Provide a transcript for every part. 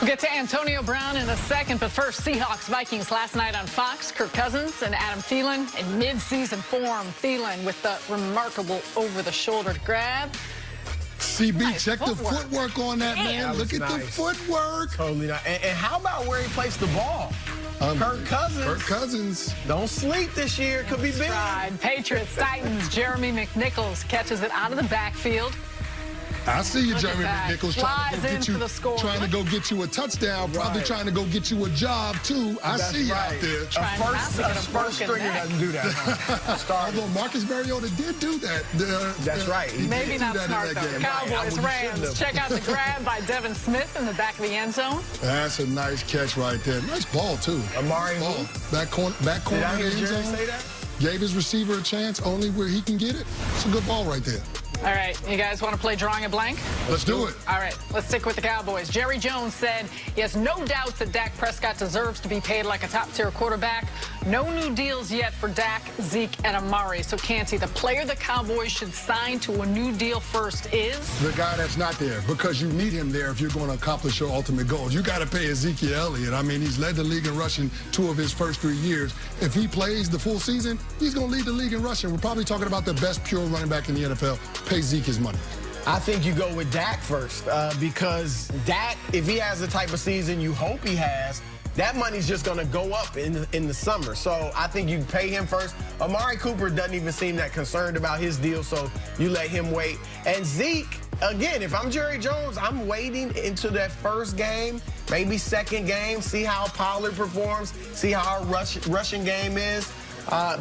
We'll get to Antonio Brown in a second, but first, Seahawks-Vikings last night on Fox. Kirk Cousins and Adam Thielen in mid-season form. Thielen with the remarkable over-the-shoulder grab. CB, nice check footwork. the footwork on that, man. Look at the footwork. Totally not. And how about where he placed the ball? Kirk Cousins. Kirk Cousins. Don't sleep this year. Could be big. Patriots, Titans, Jeremy McNichols catches it out of the backfield. I see you, Look Jeremy at that. McNichols, trying to go get you a touchdown, probably trying to go get you a job, too. I see you out there. A first stringer doesn't do that. Huh? Although Marcus Mariota did do that. That's right. Maybe not smart, though. Cowboys, Rams. Check out the grab by Devin Smith in the back of the end zone. That's a nice catch right there. Nice ball, too. Amari ball. Back corner Did I hear of the end Jerry zone. say that? Gave his receiver a chance only where he can get it. It's a good ball right there. All right, you guys want to play drawing a blank? Let's do it. All right, let's stick with the Cowboys. Jerry Jones said he has no doubt that Dak Prescott deserves to be paid like a top-tier quarterback. No new deals yet for Dak, Zeke, and Amari. So, Canty, the player the Cowboys should sign to a new deal first is? The guy that's not there, because you need him there if you're going to accomplish your ultimate goals. You got to pay Ezekiel Elliott. I mean, he's led the league in rushing 2 of his first 3 years. If he plays the full season, he's going to lead the league in rushing. We're probably talking about the best pure running back in the NFL. Pay Zeke his money. I think you go with Dak first because Dak, if he has the type of season you hope he has, that money's just going to go up in the summer. So I think you pay him first. Amari Cooper doesn't even seem that concerned about his deal, so you let him wait. And Zeke, again, if I'm Jerry Jones, I'm waiting into that first game, maybe second game, see how Pollard performs, see how our rushing game is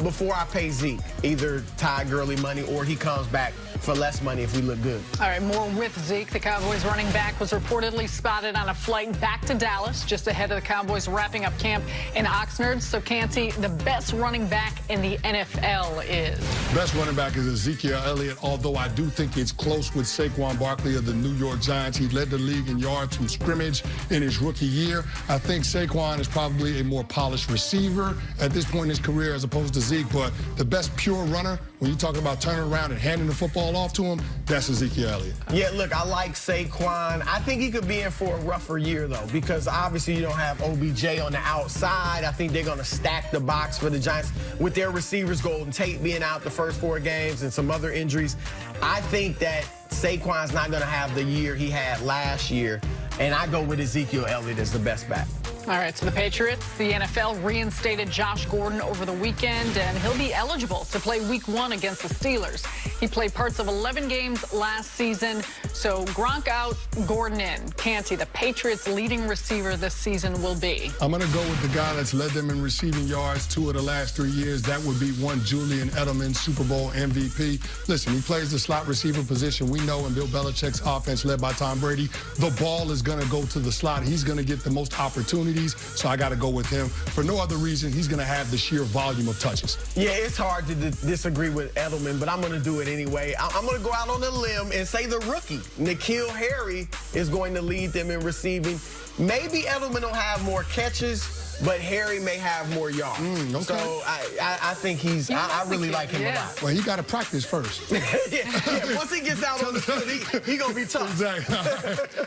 before I pay Zeke. Either Ty Gurley money or he comes back for less money if we look good. All right, more with Zeke. The Cowboys running back was reportedly spotted on a flight back to Dallas just ahead of the Cowboys wrapping up camp in Oxnard. So, Canty, the best running back in the NFL is? Best running back is Ezekiel Elliott, although I do think it's close with Saquon Barkley of the New York Giants. He led the league in yards from scrimmage in his rookie year. I think Saquon is probably a more polished receiver at this point in his career as opposed to Zeke, but the best pure runner, when you talk about turning around and handing the football off to him, that's Ezekiel Elliott. Yeah, look, I like Saquon. I think he could be in for a rougher year, though, because obviously you don't have OBJ on the outside. I think they're going to stack the box for the Giants with their receivers, Golden Tate being out the first 4 games and some other injuries. I think that Saquon's not going to have the year he had last year, and I go with Ezekiel Elliott as the best back. All right, so the Patriots, the NFL reinstated Josh Gordon over the weekend, and he'll be eligible to play Week 1 against the Steelers. He played parts of 11 games last season, so Gronk out, Gordon in. Canty, the Patriots' leading receiver this season will be? I'm going to go with the guy that's led them in receiving yards 2 of the last 3 years. That would be one Julian Edelman, Super Bowl MVP. Listen, he plays the slot receiver position. We know in Bill Belichick's offense led by Tom Brady, the ball is going to go to the slot. He's going to get the most opportunities. So I got to go with him. For no other reason, he's going to have the sheer volume of touches. Yeah, it's hard to disagree with Edelman, but I'm going to do it anyway. I'm going to go out on a limb and say the rookie, N'Keal Harry, is going to lead them in receiving. Maybe Edelman will have more catches, but Harry may have more yards. Okay. So I think I really like him a lot. Well, he got to practice first. yeah, once he gets out on the field, he going to be tough. Exactly.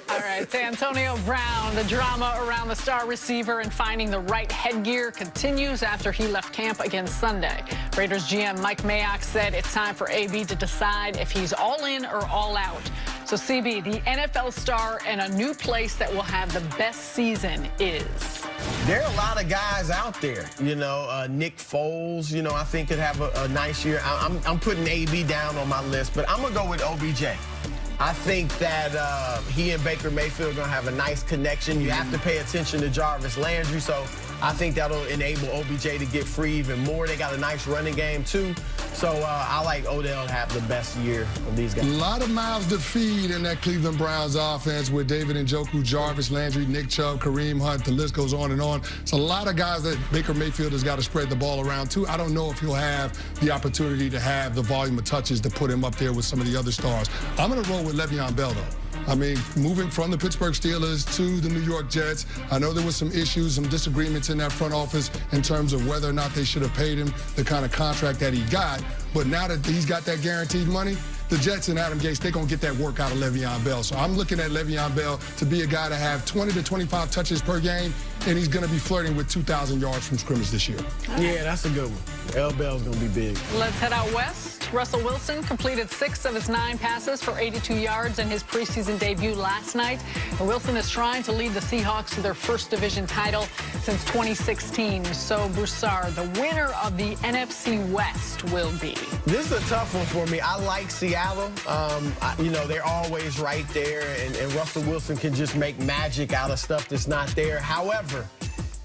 All right, it's Antonio Brown. The drama around the star receiver and finding the right headgear continues after he left camp again Sunday. Raiders GM Mike Mayock said it's time for AB to decide if he's all in or all out. So, CB, the NFL star and a new place that will have the best season is? There are a lot of guys out there. You know, Nick Foles, you know, I think could have a nice year. I'm putting AB down on my list, but I'm going to go with OBJ. I think that he and Baker Mayfield are going to have a nice connection. You have to pay attention to Jarvis Landry, so I think that'll enable OBJ to get free even more. They got a nice running game, too. So I like Odell to have the best year of these guys. A lot of mouths to feed in that Cleveland Browns offense with David Njoku, Jarvis Landry, Nick Chubb, Kareem Hunt. The list goes on and on. It's a lot of guys that Baker Mayfield has got to spread the ball around to. I don't know if he'll have the opportunity to have the volume of touches to put him up there with some of the other stars. I'm going to roll with Le'Veon Bell, though. I mean, moving from the Pittsburgh Steelers to the New York Jets, I know there was some issues, some disagreements in that front office in terms of whether or not they should have paid him the kind of contract that he got. But now that he's got that guaranteed money, the Jets and Adam Gase, they're going to get that work out of Le'Veon Bell. So I'm looking at Le'Veon Bell to be a guy to have 20 to 25 touches per game, and he's going to be flirting with 2,000 yards from scrimmage this year. Yeah, that's a good one. L. Bell's going to be big. Let's head out west. Russell Wilson completed 6 of his 9 passes for 82 yards in his preseason debut last night. And Wilson is trying to lead the Seahawks to their first division title since 2016. So, Broussard, the winner of the NFC West will be. This is a tough one for me. I like Seattle. You know, they're always right there, and Russell Wilson can just make magic out of stuff that's not there. However,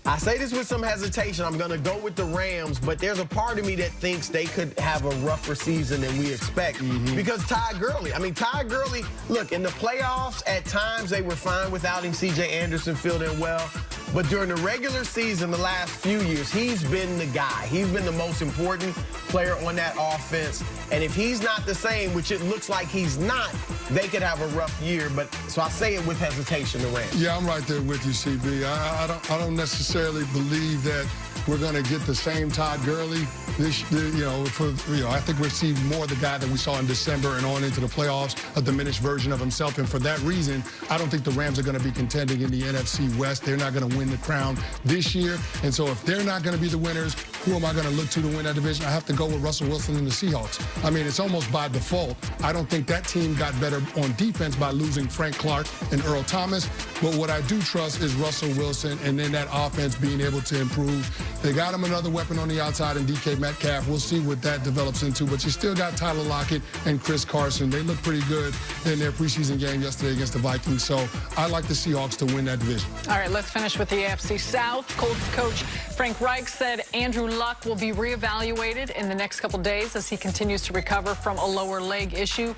I say this with some hesitation. I'm going to go with the Rams, but there's a part of me that thinks they could have a rougher season than we expect because Todd Gurley. I mean, Todd Gurley, look, in the playoffs, at times they were fine without him. C.J. Anderson filled in well. But during the regular season the last few years, he's been the guy. He's been the most important player on that offense. And if he's not the same, which it looks like he's not, they could have a rough year. But so I say it with hesitation, the Rams. Yeah, I'm right there with you, CB. I don't necessarily believe that we're going to get the same Todd Gurley. I think we're seeing more the guy that we saw in December and on into the playoffs, a diminished version of himself. And for that reason, I don't think the Rams are going to be contending in the NFC West. They're not going to win the crown this year. And so if they're not going to be the winners, who am I going to look to win that division? I have to go with Russell Wilson and the Seahawks. I mean, it's almost by default. I don't think that team got better on defense by losing Frank Clark and Earl Thomas. But what I do trust is Russell Wilson and then that offense being able to improve. They got him another weapon on the outside in DK Metcalf. We'll see what that develops into. But you still got Tyler Lockett and Chris Carson. They look pretty good in their preseason game yesterday against the Vikings. So I like the Seahawks to win that division. All right, let's finish with the AFC South. Colts coach Frank Reich said Andrew Luck will be reevaluated in the next couple days as he continues to recover from a lower leg issue.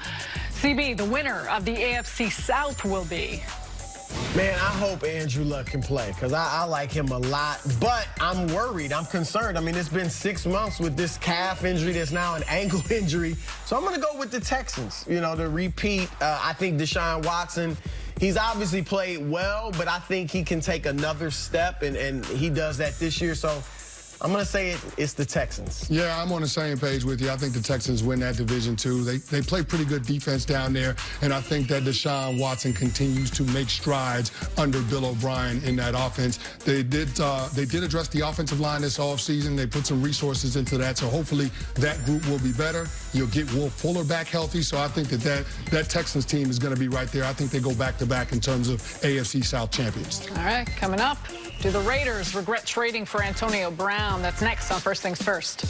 CB, the winner of the AFC South will be. Man, I hope Andrew Luck can play because I like him a lot. But I'm worried. I'm concerned. I mean, it's been 6 months with this calf injury that's now an ankle injury. So I'm going to go with the Texans, you know, to repeat. I think Deshaun Watson, he's obviously played well, but I think he can take another step, and he does that this year. So I'm going to say it's the Texans. Yeah, I'm on the same page with you. I think the Texans win that division, too. They play pretty good defense down there, and I think that Deshaun Watson continues to make strides under Bill O'Brien in that offense. They did address the offensive line this offseason. They put some resources into that, so hopefully that group will be better. You'll get Will Fuller back healthy, so I think that Texans team is going to be right there. I think they go back-to-back in terms of AFC South champions. All right, coming up, do the Raiders regret trading for Antonio Brown? That's next on First Things First.